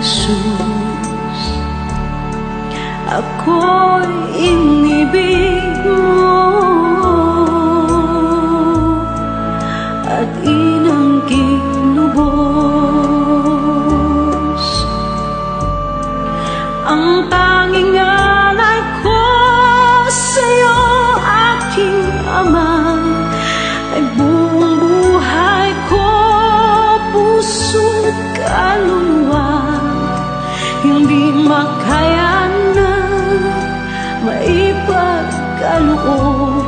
Jesus. Ako'y inibig mo at inangking lubos. Ang tanging alay ko sa'yo, aking Ama, ay buong buhay ko, puso't kaluluwa. Hindi makaya na maipagkaloob,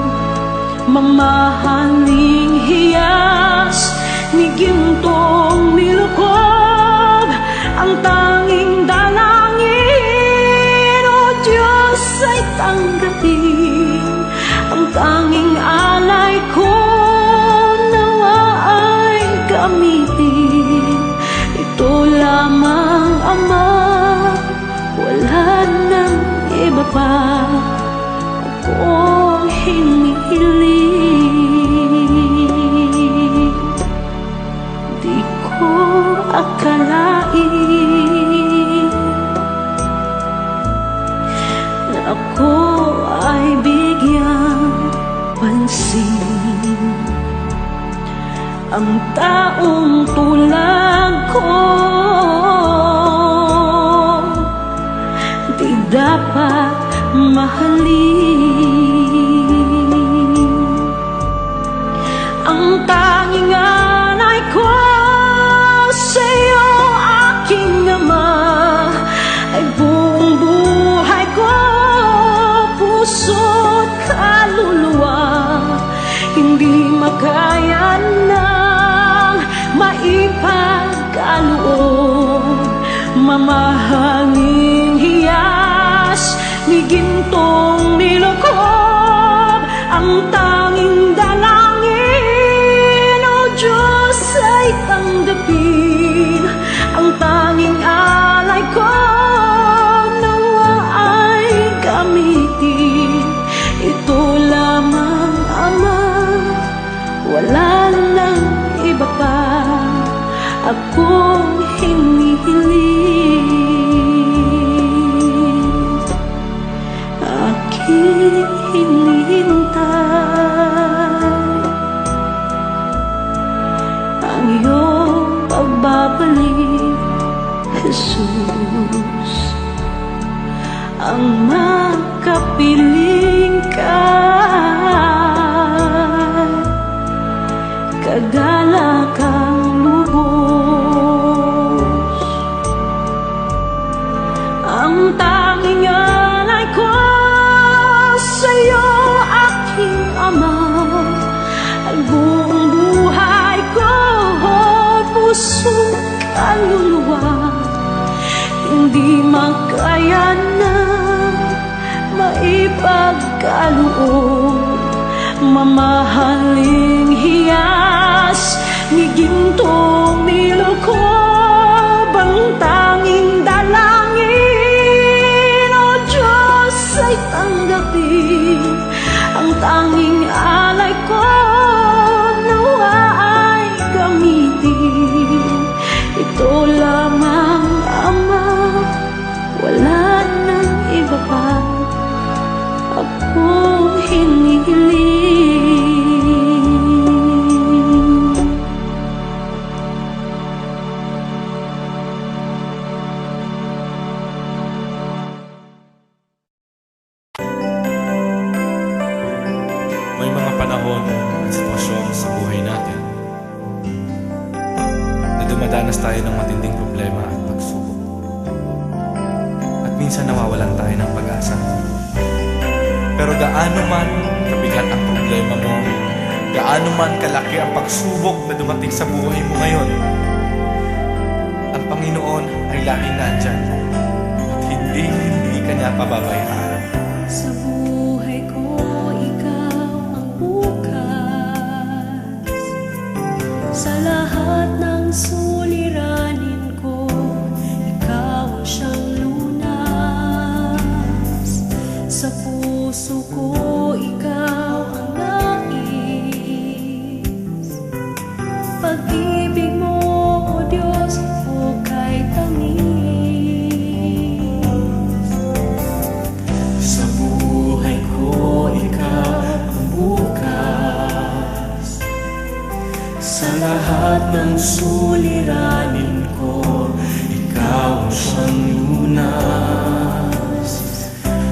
mamahaling hiyas ni gintong nilukob. Ang tanging dalangin, O Diyos, ay tanggapin. Ang tanging alay ko nawa ay gamitin. Ito lamang, Ama, wala nang iba pa akong hinihiling. Di ko akalain na ako ay bigyang pansin. Ang taong tulad ko di dapat mahalin. Ang tanging alay ko sa'yo, aking Ama, ay buong buhay ko, puso't kaluluwa. Hindi makaya nang maipagkaloob, mamahaling hiyas ni gintong nilukob. Ang tanging dalangin, O Diyos, ay tanggapin. Ang tanging alay ko nawa ay gamitin. Ito lamang, Ama, wala nang iba pa akong hinihiling. Aking hinihintay ang iyong pagbabalik, Jesus. Ang makapiling ka, kagalakang lubos. Ang tanging alay ko sa'yo, aking Ama, ay buong buhay ko, puso't kaluluwa. Hindi makaya na maipagkaloob, mamahaling hiyas ni gintong nilukob. Ang tanging dalangin, O Diyos, ay tanggapin. Ang tanging alay ko nawa ay gamitin. Ito lamang, Ama, wala nang iba pa akong hinihiling. May mga panahon at sitwasyon sa buhay natin na dumadanas tayo ng matinding problema at pagsubok. At minsan nawawalan tayo ng pag-asa. Pero gaano man kabigat ang problema mo, gaano man kalaki ang pagsubok na dumating sa buhay mo ngayon, ang Panginoon ay laging nandyan at hindi ka niya pababayaan. Sa buhay ko, ikaw ang bukas. Sa lahat ng suliranin ko, ikaw ang siyang lunas. Sa puso ko, ikaw ang nais. Pag-ibig mo, O Diyos, o kay tangis. siyang lunas.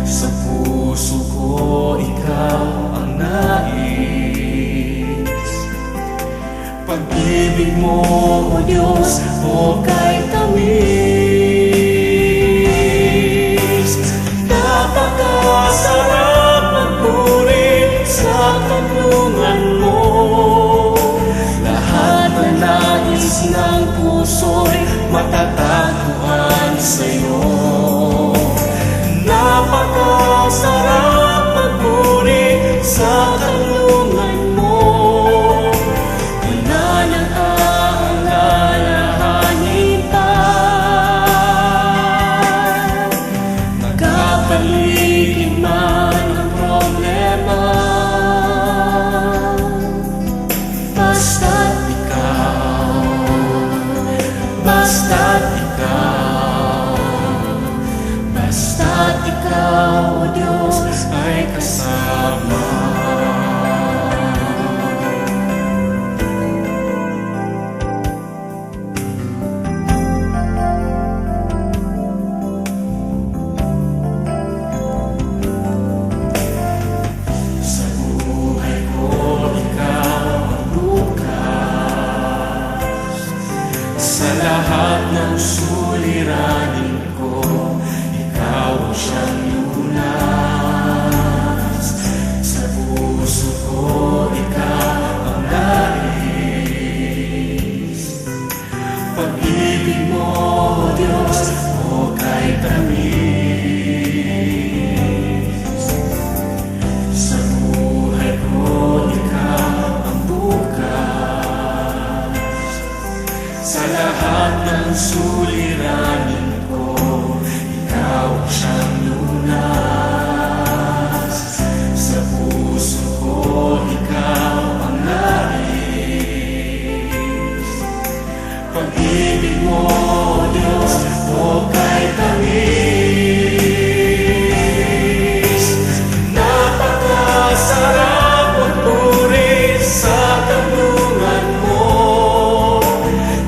Sa puso ko ikaw ang nais. Pag-ibig mo, O Diyos, o kay tamis. Napakasarap magpuri sa kanlungan mo. Lahat na nais ng puso'y matatagpuan sa'yo. Napakasarap magpuri sa kanlungan mo. Wala nang aalalahanin pa. Nagkapaligid man ang problema, basta't ikaw, basta't ikaw, basta't ikaw, O Diyos, ay kasama. Sa buhay ko, ikaw ang bukas. Sa lahat ng suliranin ko, ikaw ang siyang lunas. Sa puso ko, ikaw ang nais. Pag-ibig mo, O Diyos, o kay tamis. Sa buhay ko, ikaw ang bukas. Sa lahat ng suliranin ko, ikaw ang siyang lunas. Sa puso ko, ikaw ang nais. Pag-ibig mo, O Diyos, o kay tamis. Napakasarap magpuri sa kanlungan mo.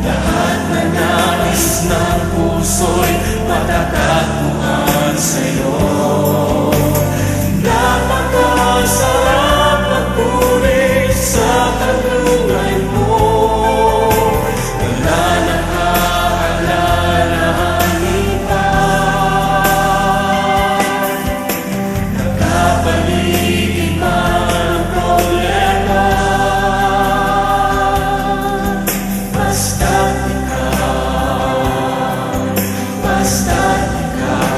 Lahat na nais ng puso'y matatagpuan sa'yo. Napakasarap magpuri sa kanlungan mo. Wala nang aalalahanin pa. Nagkapaligid man ang problema, basta't ikaw, basta't ikaw,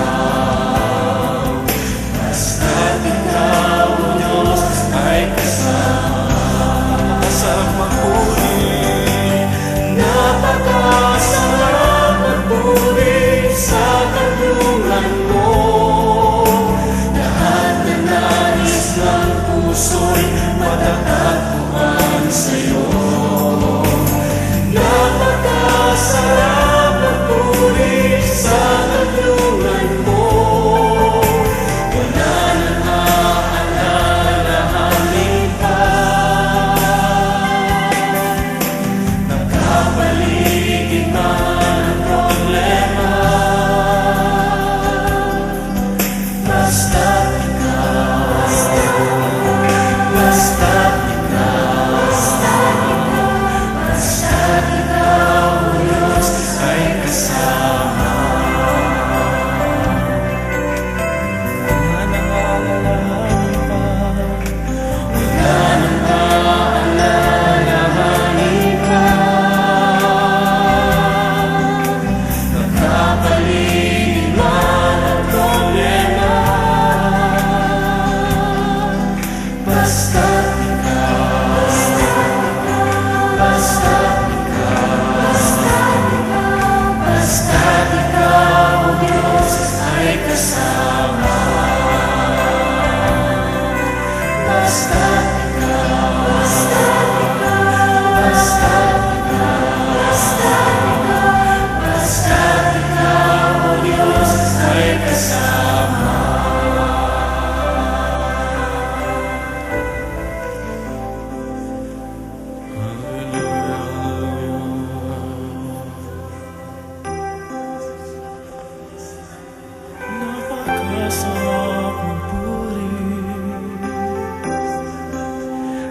sarap magpuris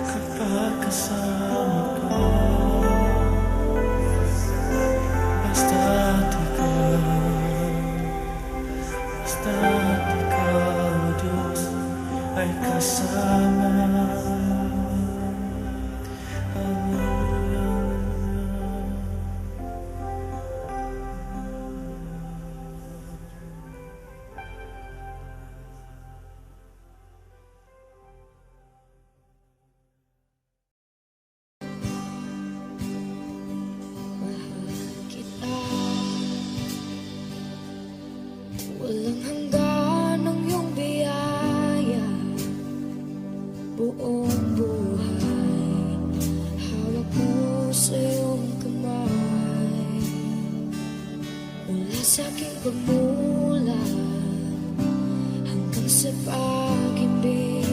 kapag kasama ka. Basta't ikaw, Diyos, ay kasama. Kita walang hanggan ang iyong biyaya, buong buhay hawak mo sa iyong kamay. Mula sa aking pagmulat hanggang sa pag-ibig,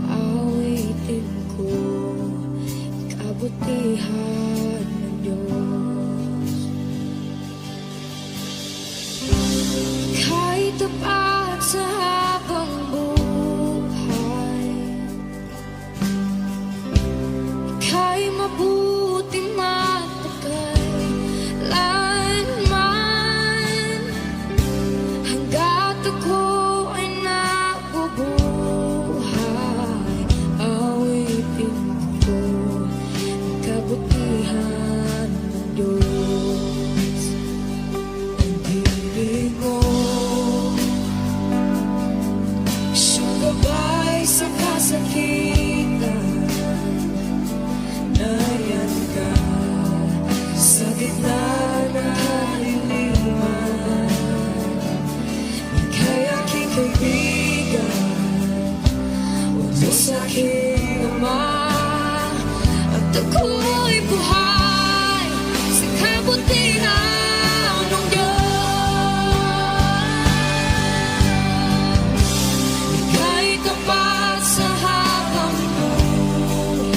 awitin ko kabutihan ng Diyos. Ika'y tapat sa habang buhay, ika'y mabuti matagal lanman. Hanggat ako ay nabubuhay, awitin ko ang kabutihan ng Diyos. Ang ibig mo, siyang gabay sa kasakitan. Nariyan ka sa gitna ng kaliliman. Ika'y aking kaibigan, o Diyos aking Ama. At ako'y buhay sa kabutihan ng Diyos. Ika'y tapat sa habang buhay,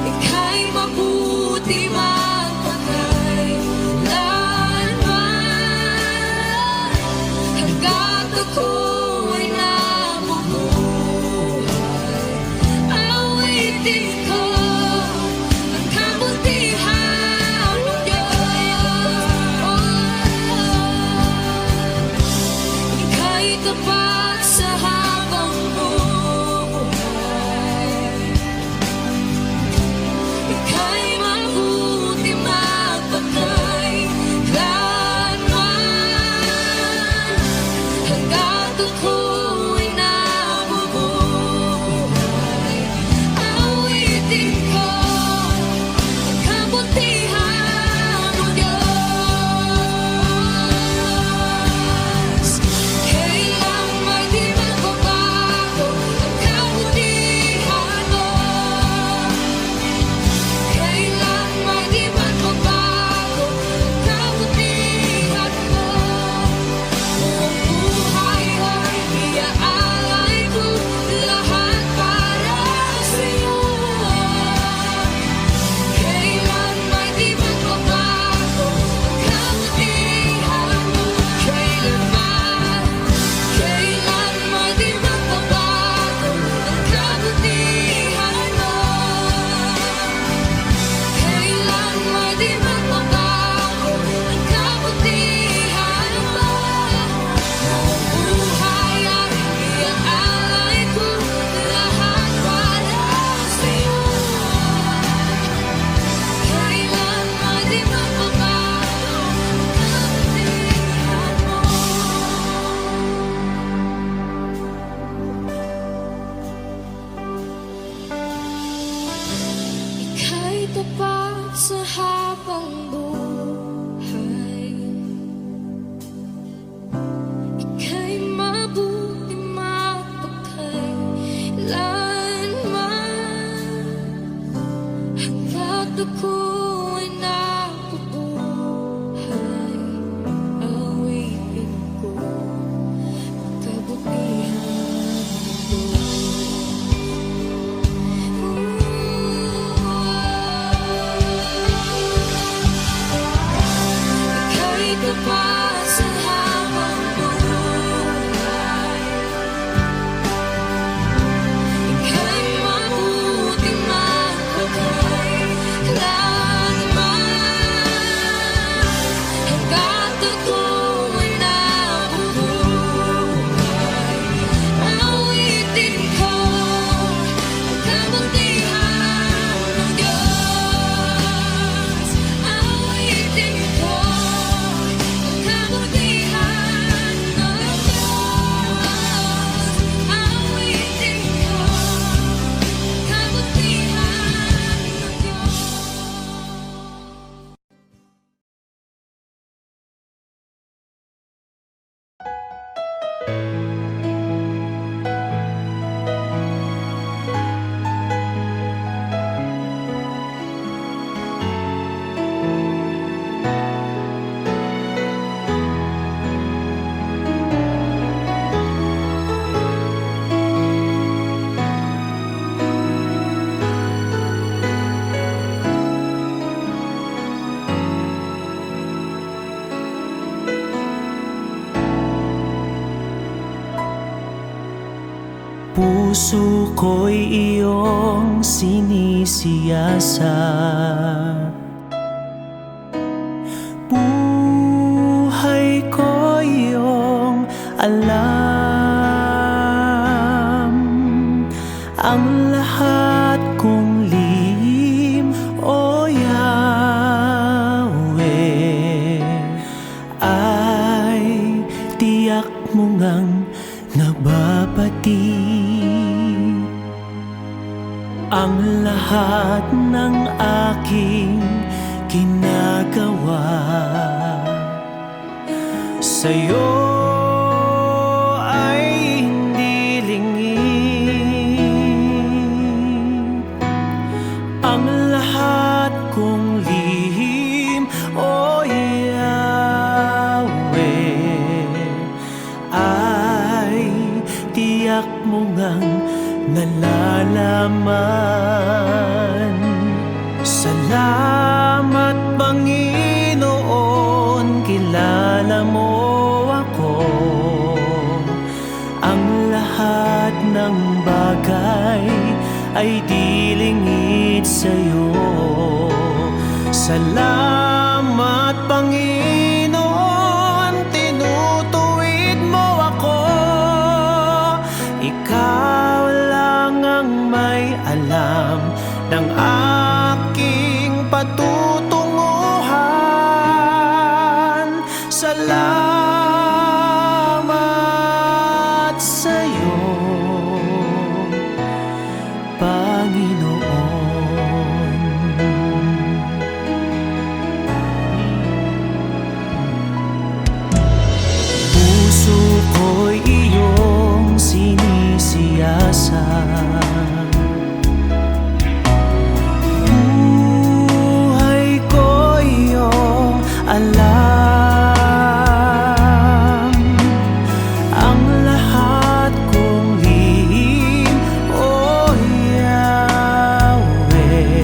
ika'y mabuti magpakay lanman. Hanggat ako ay nabubuhay, awitin ko ang kabutihan ng Diyos. Ika'y tapat sa habang buhay, ika'y mabuti magpakay lanman. Hanggat ako'y nabubuhay, awitin ko ang kabutihan ng Diyos. Kailang may di magbabago ang kabutihan mo, kailang may di magbabago ang kabutihan mo. Buong buhay ay iaalay ko lahat para sa'yo. Kailan may di magbabago ang kabutihan mo, kailan may di magbabago ang kabutihan mo, kailan may di magbabago ang kabutihan mo. Buong buhay ay iaalay ko lahat para sa'yo. Kailan may di magbabago ang kabutihan mo. Ika'y tapat sa habang buhay, ika'y mabuti magpakay lanman. Hanggat ako ay nabubuhay, awitin ko ang kabutihan ng Diyos. Ika'y tapat Puso ko'y iyong sinisiyasat, buhay ko iyong alam. Ang lahat kong lihim, O Yahweh, ay tiyak mo ngang nababati. Ang lahat ng aking ginagawa sa'yo ay hindi lingid. Ang lahat kong lihim, O Yahweh, ay tiyak mo ngang nalalaman. Salamat, Panginoon, kilala mo ako. Ang lahat ng bagay ay di lingid sa'yo. Salamat, Panginoon, tinutuwid mo ako. Ikaw lang ang may alam ng aking patutunguhan. Salamat sa'yo, Panginoon. Puso ko'y iyong sinisiyasat, buhay ko iyong alam. Ang lahat kong lihim, O Yahweh,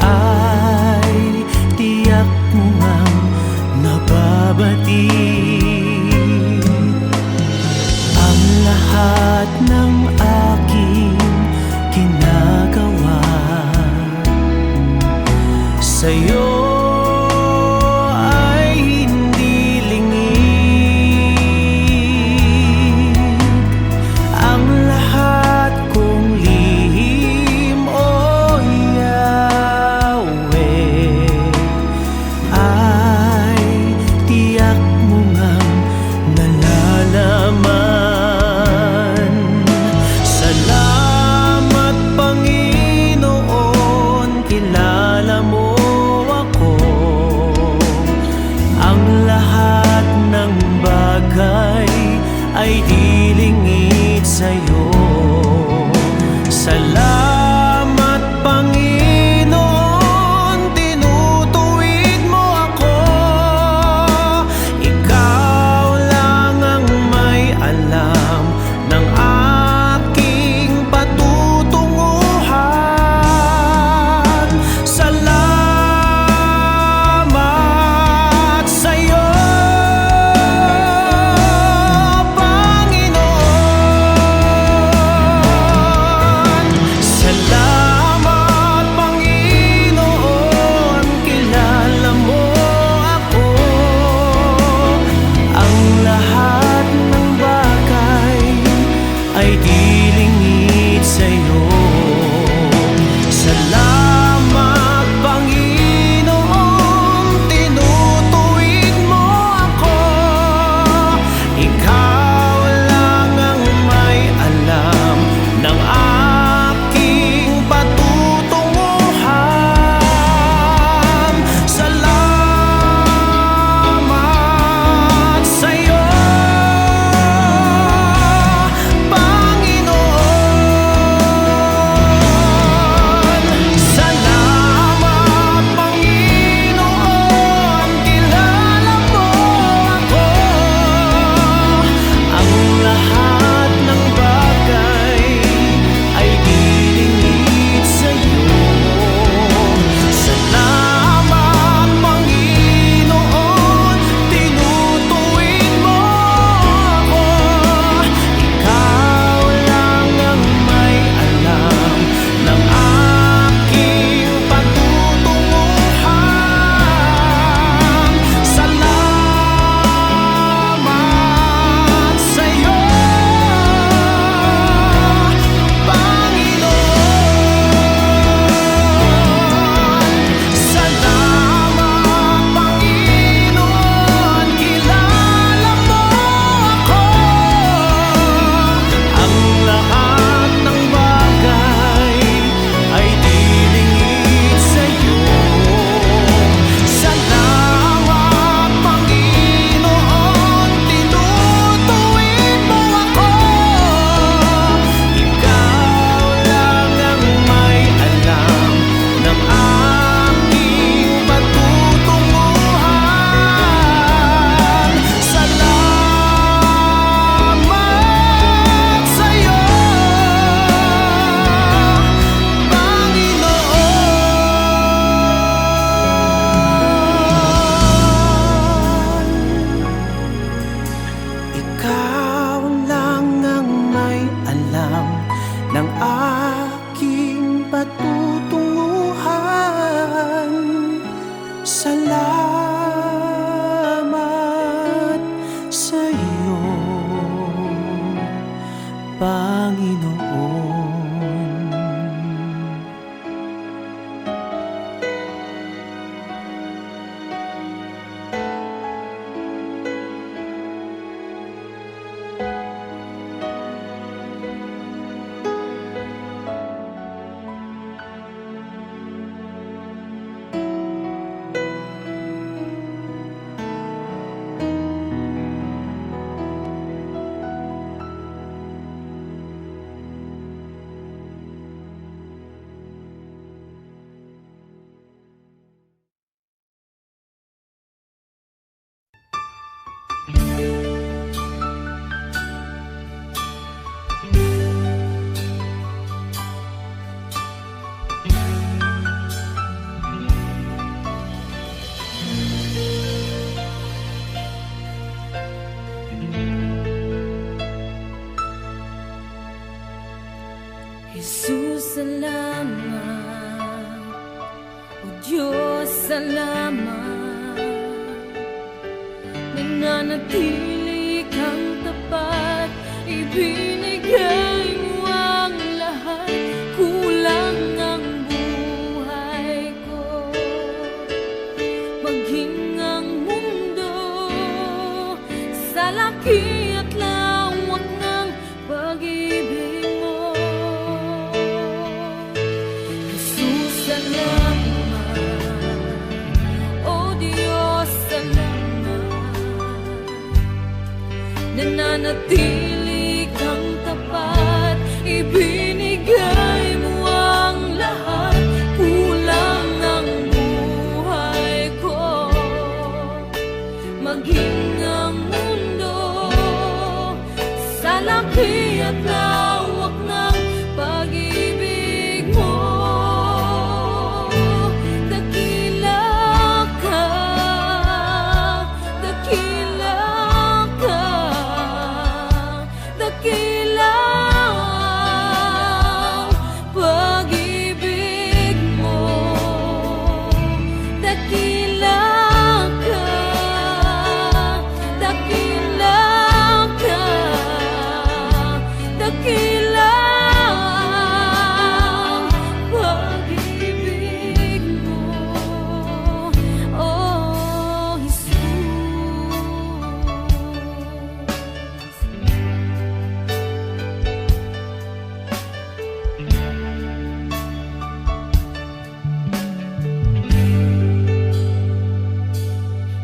ay tiyak mo ngang nababati. Ang lahat ng aking ginagawa sa'yo nananatili kang tapat, ibinigay mo ang lahat, kulang ang buhay ko. Maging ang mundo sa laki at lawak ng pag-ibig mo. Jesus, salamat. O Diyos, salamat. Nananatili kang tapat, ibinigay mo ang lahat, kulang ang buhay ko. Maging ang mundo sa laki at lawak ng pag-ibig mo. Dakila ka, dakila ka, dakila ang pag-ibig mo. Dakila ka, dakila ka, dakila ang pag-ibig mo. Oh, Jesus.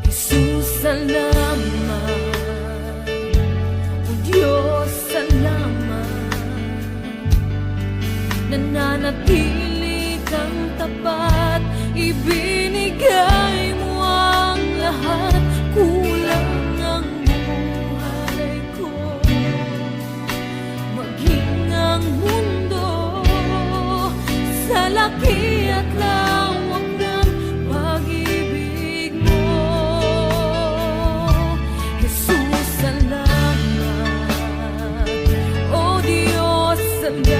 Jesus, salamat. O Diyos, salamat. Nananatili kang tapat, ibinigay mo ang lahat, kulang ang buhay ko. Maging ang mundo sa laki at lawak ng pag-ibig mo. Jesus, salamat. O Diyos, salamat.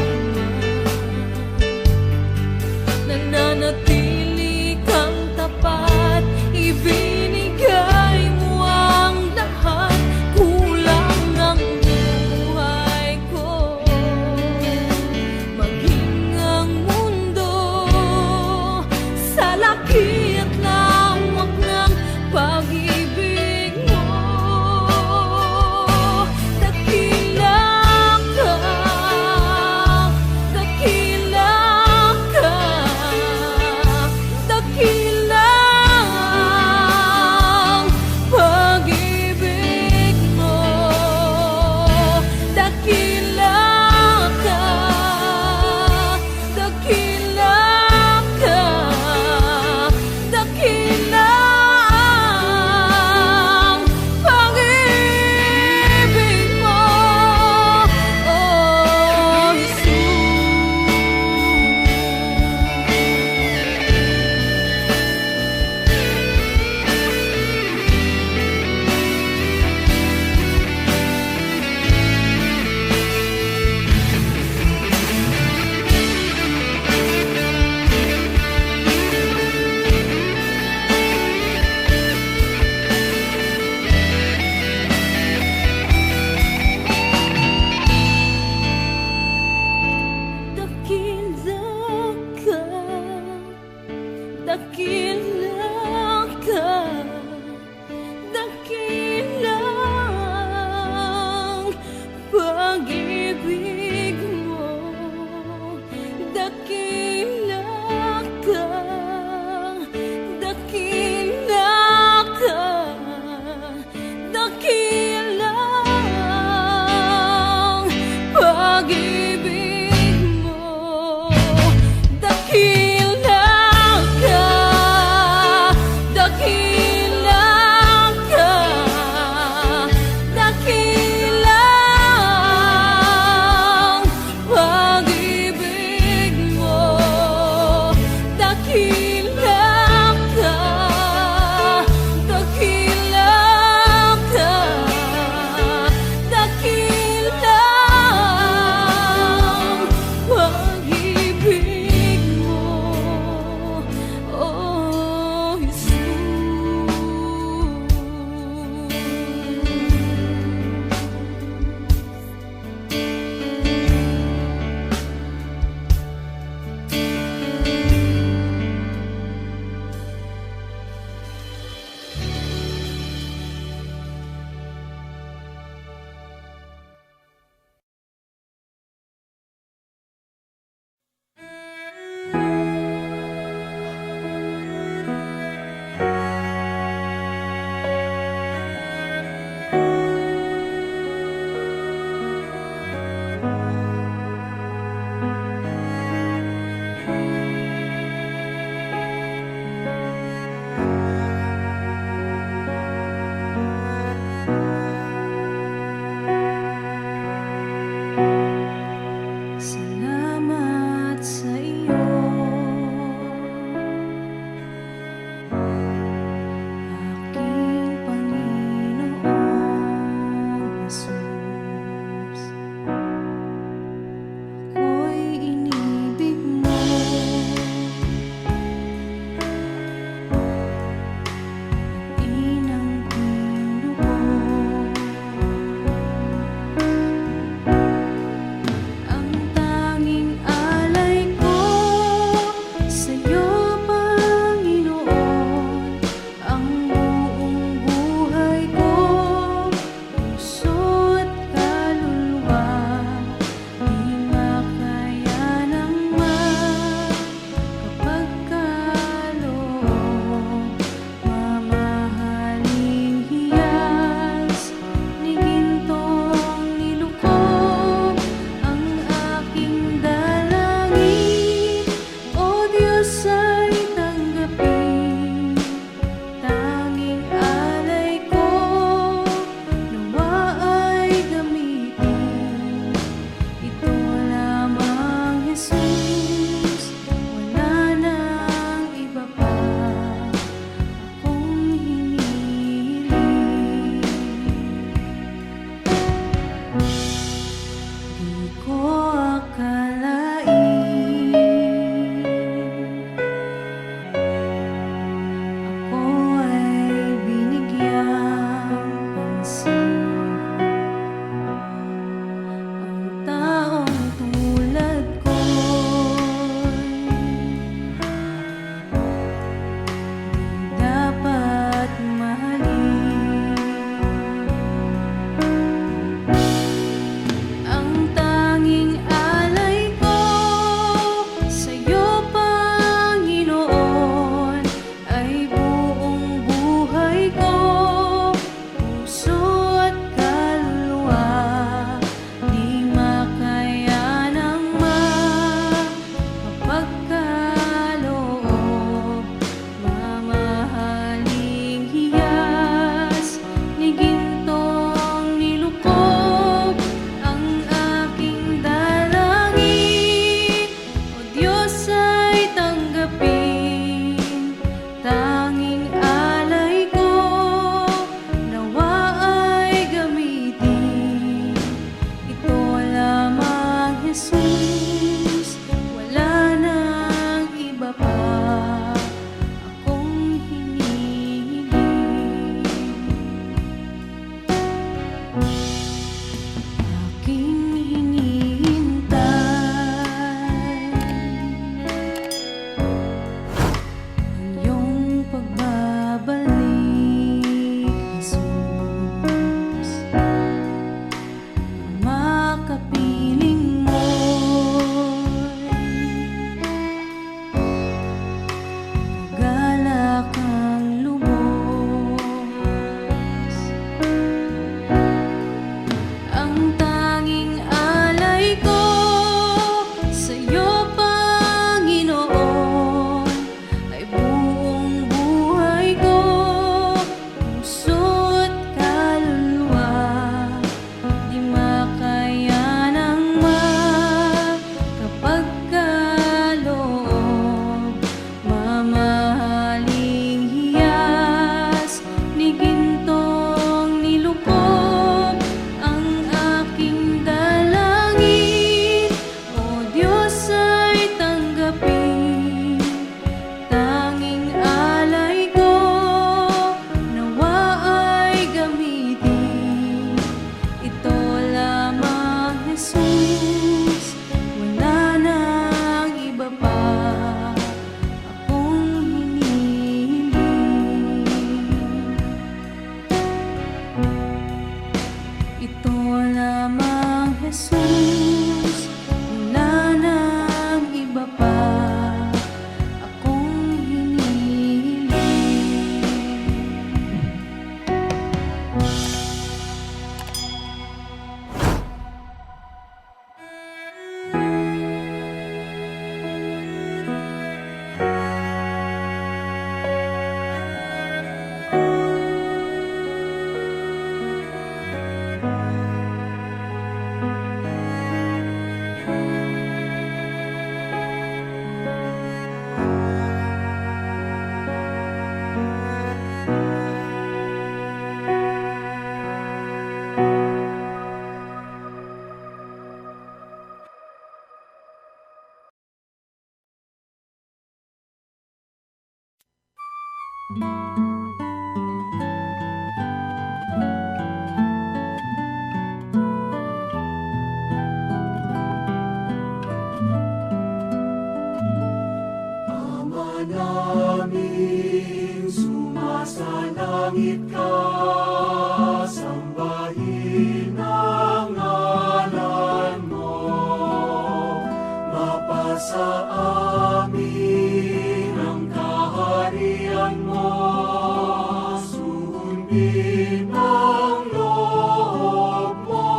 Jesus, wala nang iba pa akong hinihiling. Ama namin, sumasalangit ka, sambahin ang ngalan mo. Mapasa amin ang kaharian mo, sundin ang loob mo.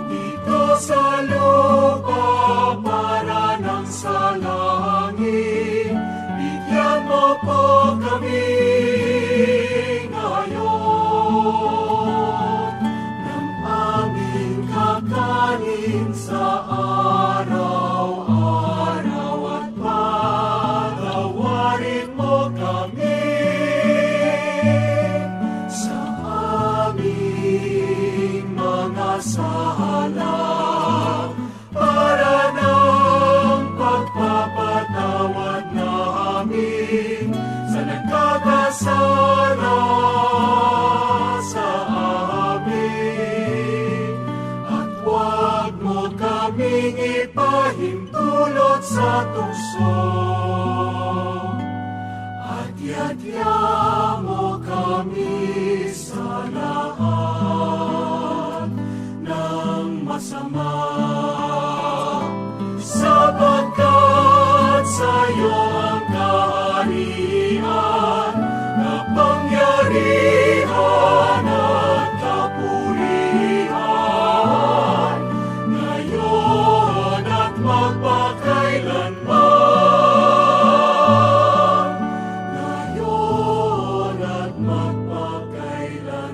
Dito sa lupa para ng sa langit, bigyan mo po kami ngayon ng aming kakanin sa araw-araw, at patawarin mo kami sa aming mga sala, para ng pagpapatawad namin sa nagkakasala sa amin. At huwag mo kaming ipahintulot sa tukso, at yadya mo kami sa lahat ng masama. Sapagkat sa'yo ang kaharian, kapangyarihan at kapurihan, ngayon at magpakailanman. Ngayon at magpakailanman.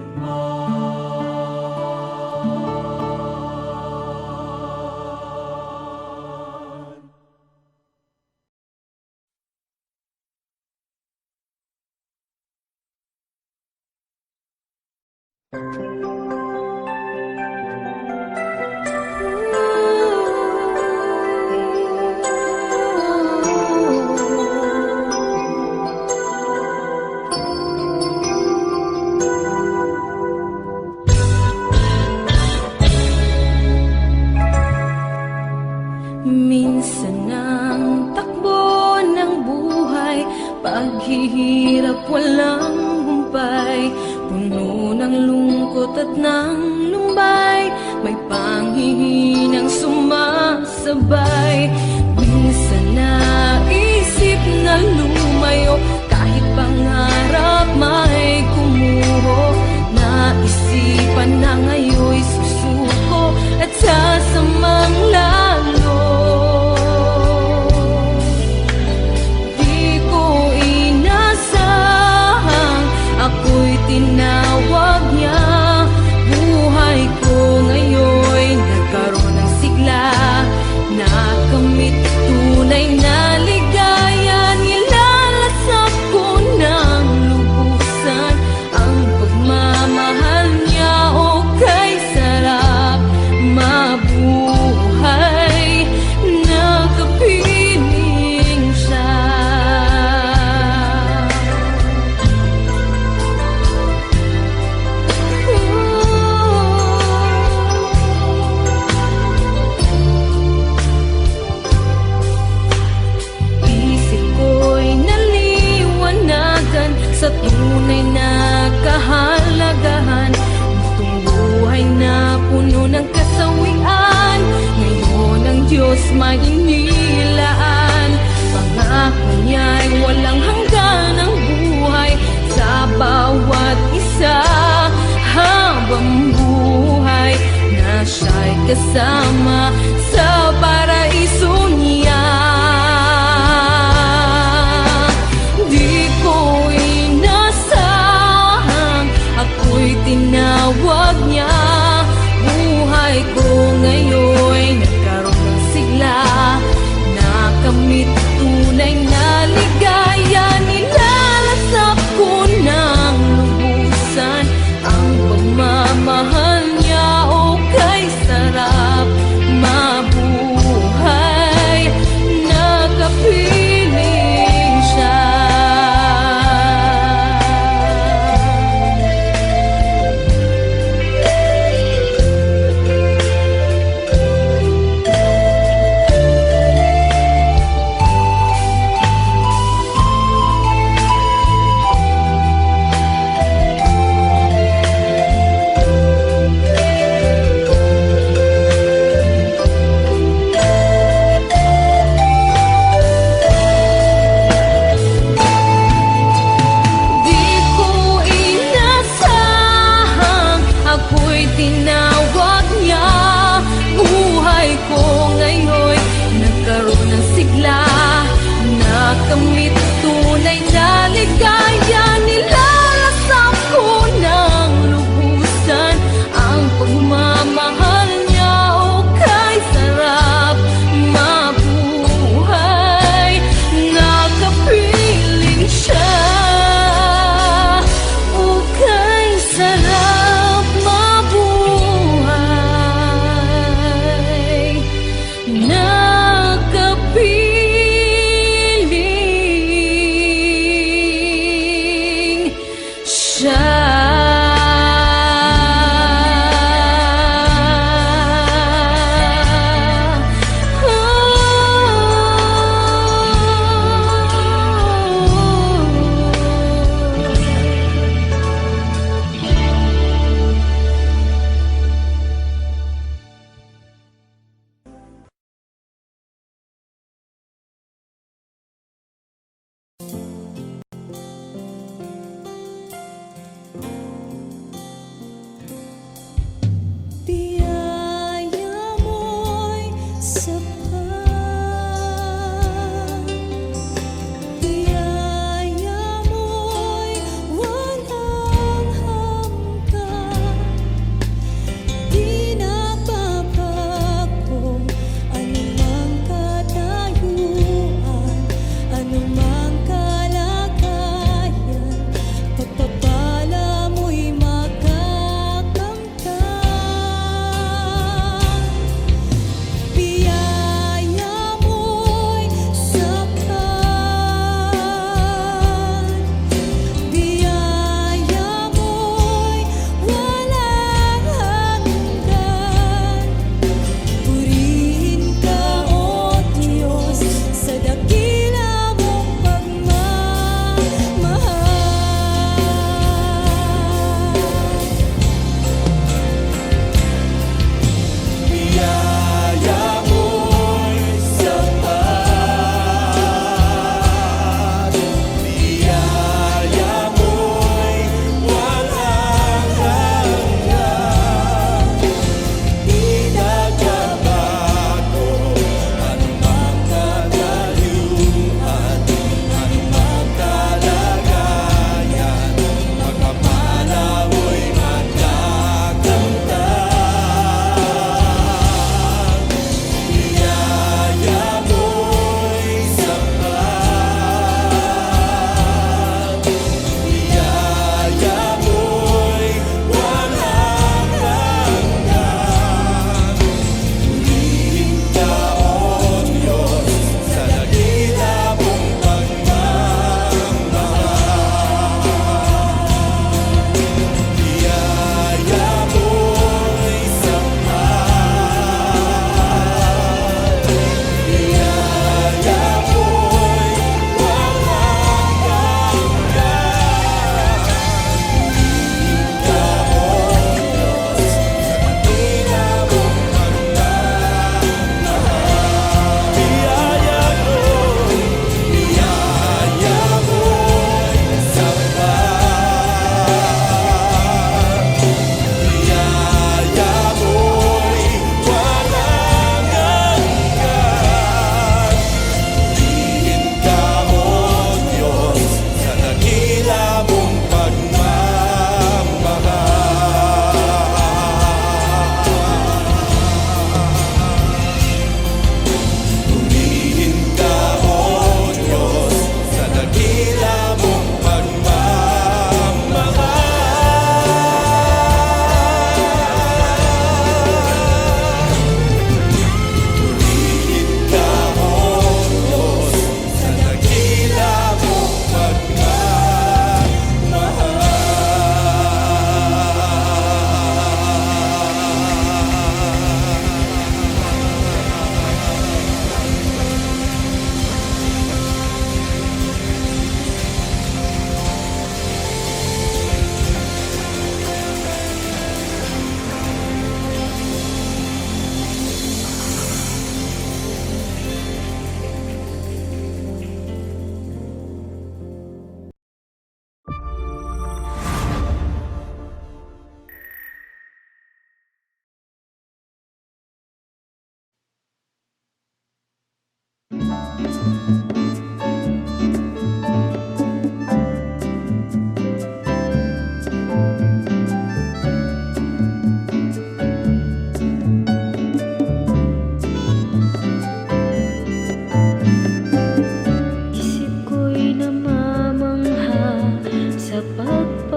Minsan ang takbo ng buhay, paghihirap walang humpay, puno ng lungkot at ng lumbay, may panghihinang sumasabay. Minsan naisip na lumayo, kahit pangarap may kumuho, naisipan na ngayon'y susuko at sasamang lalo. Di ko inasahang ako'y tinawag niya. Buhay ko ngayon'y nagkaroon ng sigla, nakamit tunay na ligaya. Nilalasap ko ng lubusan ang pagmamahal niya. O kay sarap mabuhay, nakapiling siya. Isip ko'y naliwanagan sa tunay na kahalagahan, itong buhay na puno ng mainilaan. Pangako niya'y walang hanggan ang buhay sa bawat isa. Habang buhay na siya'y kasama sa paraiso niya. Di ko inasahang ako'y tinawag niya. Buhay ko ngayon'y nagkaroon ng sigla. Nakamit tunay na ligaya. Nilalasap ko ng lubusan ang pagmamahal niya. O kay sarap mabuhay, nakapiling siya. Di ko inasahang ako'y tinawag niya. Buhay ko ngayon'y nagkaroon ng sigla. Nakamit tunay na ligaya. Nilalasap ko ng lubusan ang pagmamahal niya. O kay sarap mabuhay, nakapiling siya. O kay sarap mabuhay, nakapiling siya.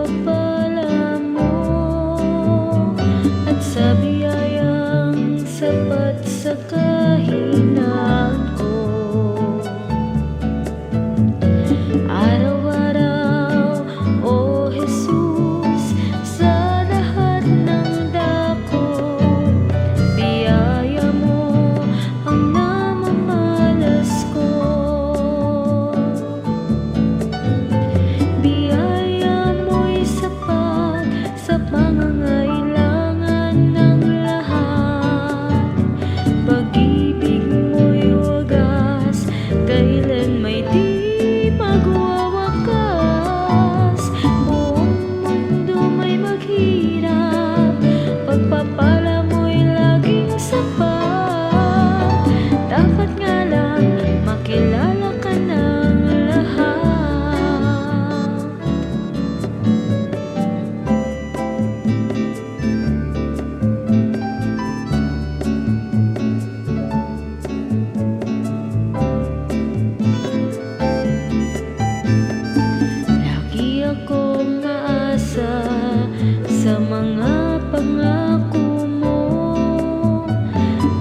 pagpapala mo at sa biyayang sapat sa kahinaan ko. Araw-araw, O Jesus, sa lahat ng dako, biyaya mo ang namamalas ko. Biyaya mo'y sapat sa pangangailangan ng lahat. Pag-ibig mo'y wagas, kailan may di magwawakas. Buong mundo may maghirap, pagpapala mo'y laging sapat. Dapat nga lang makilala ka ng lahat. Lagi akong naasa sa mga pangako mo.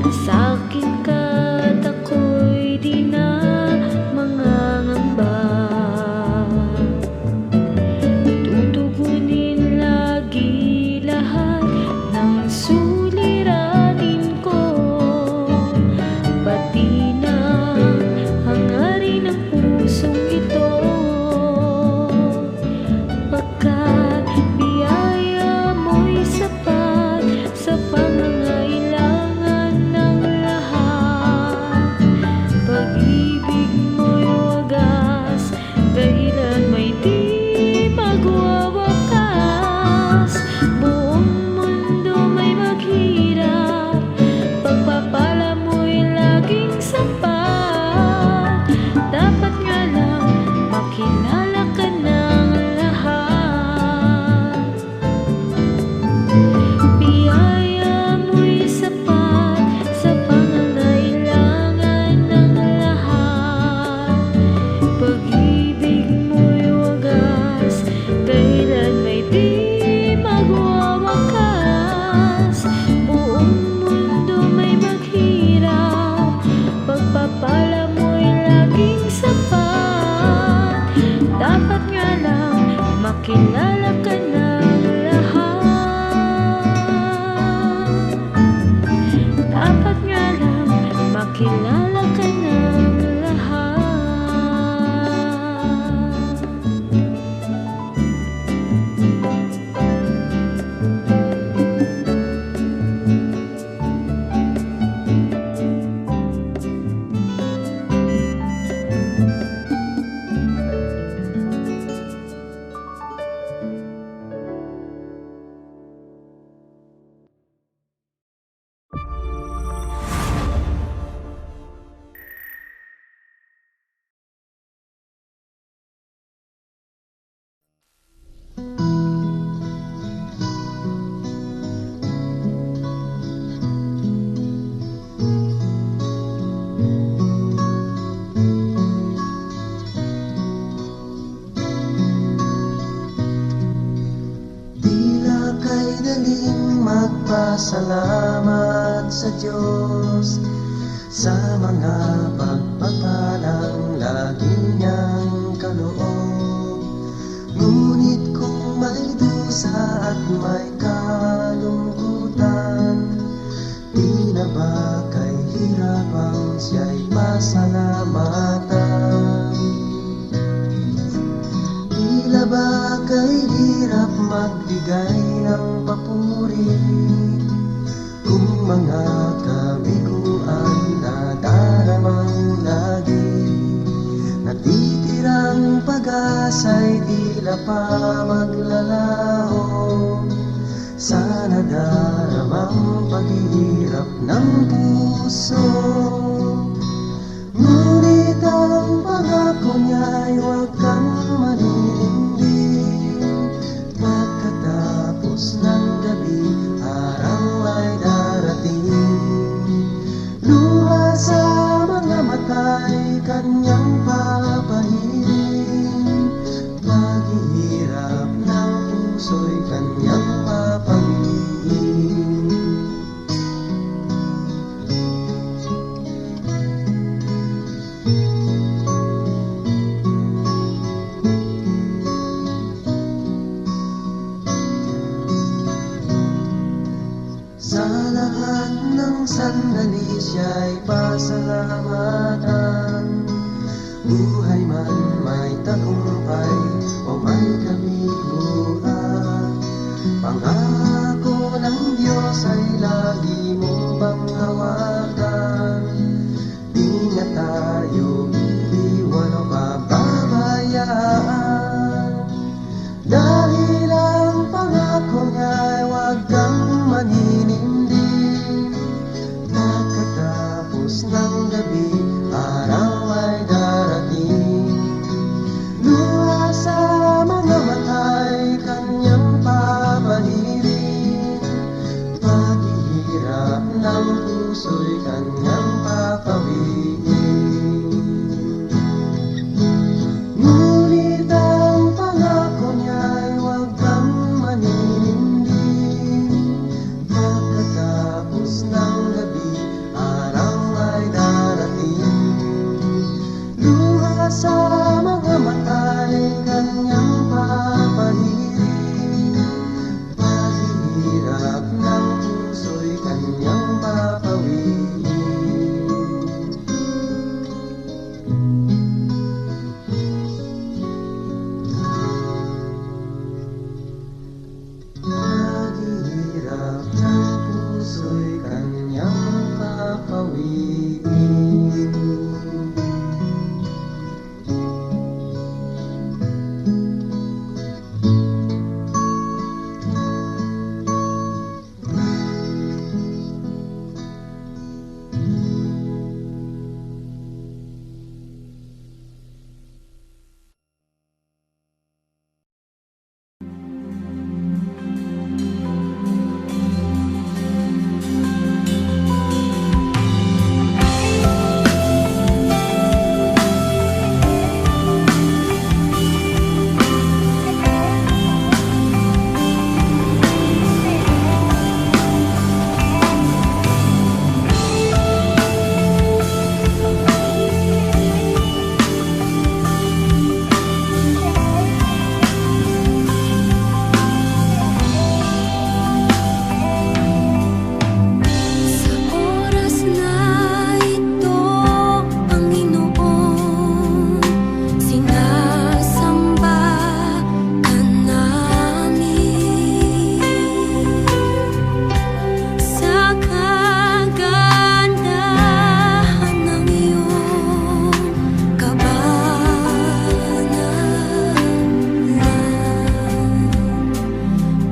Nasakit ka at ako'y di na mangangamba. Tutugunin lagi lahat ng suliranin ko, pati na hangarin ng pusong ito. Pagkat biyaya mo'y sapat sa pangangailangan ng lahat. Pag-ibig mo'y wagas, dahilan may di magwawakas. Buong mundo may maghirap, pagpapala mo'y laging sapat. Dapat nga lang makilala ka ng lahat. Biyaya mo'y sapat sa pangangailangan ng lahat. Pag-ibig mo'y wagas, dahilan may di magwawakas. Buong mundo may maghirap, pagpapala mo'y laging sapat. Dapat nga lang makilala ka ng lahat. Dapat nga lang makilala ka ng lahat. Tila kay daling magpasalamat sa Diyos sa mga pagpapalang lagi niyang kaloob. Ngunit kung may dusa at may kalungkutan, tila ba kay hirapang siya'y pasalamatan? Tila ba kay hirap magbigay ng papuri kung mga kabiguan na daramang lagi? Natitirang pag-asa'y tila pa maglalaho sa nadaramang paghihirap ng puso. Ngunit ang pangako niya'y huwag kang maninindig. Pagkatapos ng gabi, araw ay darating. Luha sa mga mata'y kanyang papahirin. Paghihirap ng puso'y kanyang papangin. Sa lahat ng sandali siya'y pasalamatan. Buhay man may tagumpay o may kabiguan, pangako ng Diyos ay lagi mong panghawakan. Di na tayo iiwan o pababayaan, dahil ang pangako niya'y huwag kang maninindig. Pagkatapos ng gabi, araw ay darating. Luha sa mga mata'y kanyang papalirin. Paghihirap ng puso'y kanyang papawiin. Ngunit ang pangako niya'y huwag kang maninindig. Pagkatapos ng gabi, araw ay darating. Luha sa mga mata'y kanyang papalirin. Paghihirap ng puso'y kanyang papawiin. Paghihirap ng puso'y kanyang papawiin. Sa oras na ito, Panginoon, sinasamba ka namin. Sa kagandahan ng iyong kabanalan,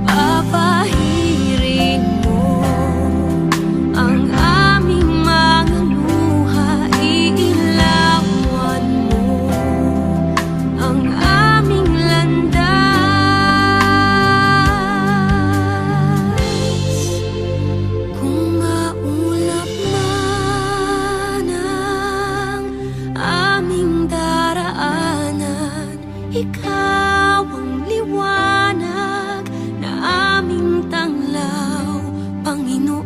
papahirin mo ang aming mga luha, iilawan mo ang aming landas. Kung maulap man ang aming daraanan, ikaw ang liwanag na aming tanglaw, Panginoon.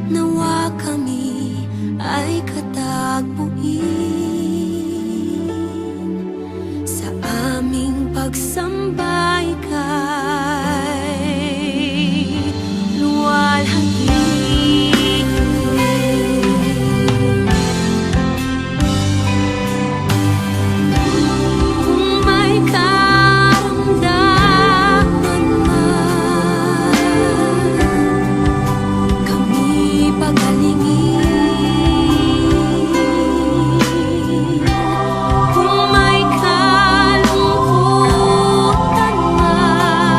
Nawa kami ay katagpuin sa aming pagsambay kay luwalhatiin. Kung may karamdaman man, kami pagalingin. Kung may kalungkutan man,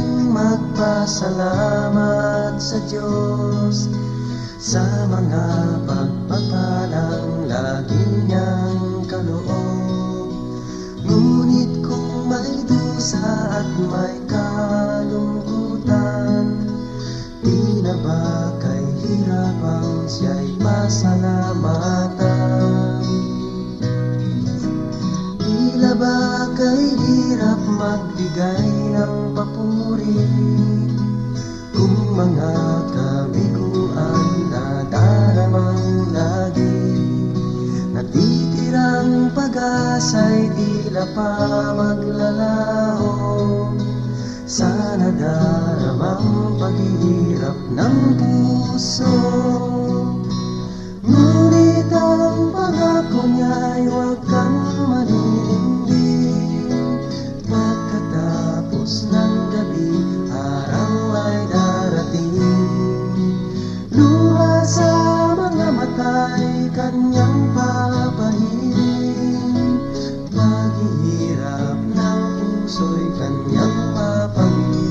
laging magpasalamat sa Diyos sa mga pagpapalang lagi niyang kaloob. Ngunit kung may dusa at may kalungkutan, tila ba kay hirapang siya'y pasalamatan? Tila ba kay hirap magbigay ng papuri kung mga kabiguan na daramang lagi? Natitirang pag-asa'y tila pa maglalaho sa nadaramang paghihirap ng puso. Ngunit ang pangako niya'y huwag kang maninindig. Pagkatapos ng gabi, araw ay darating. Luha sa mga mata'y kanyang papahirin. Paghihirap ng puso'y kanyang papangin.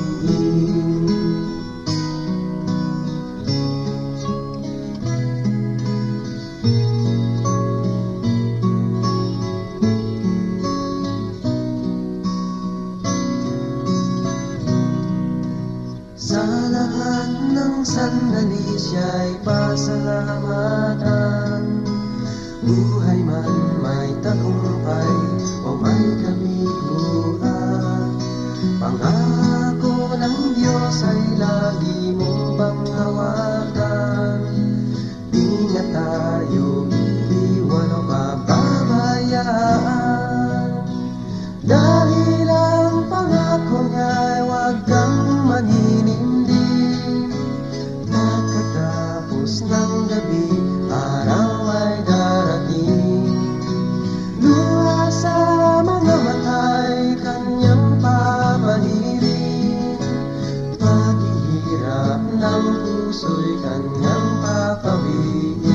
Sa lahat ng sandali siya'y pasalamatan. Buhay man may tagumpay o may kabiguan, pangako ng Diyos ay lagi mong bang hawakan. Di niya tayo iiwan o pababayaan, dahil ang pangako niya'y huwag kang maninindig. Pagkatapos ng gabi, araw ay darating. Luha sa mga mata'y kanyang papahirin. Paghihirap ng puso'y kanyang papawiin.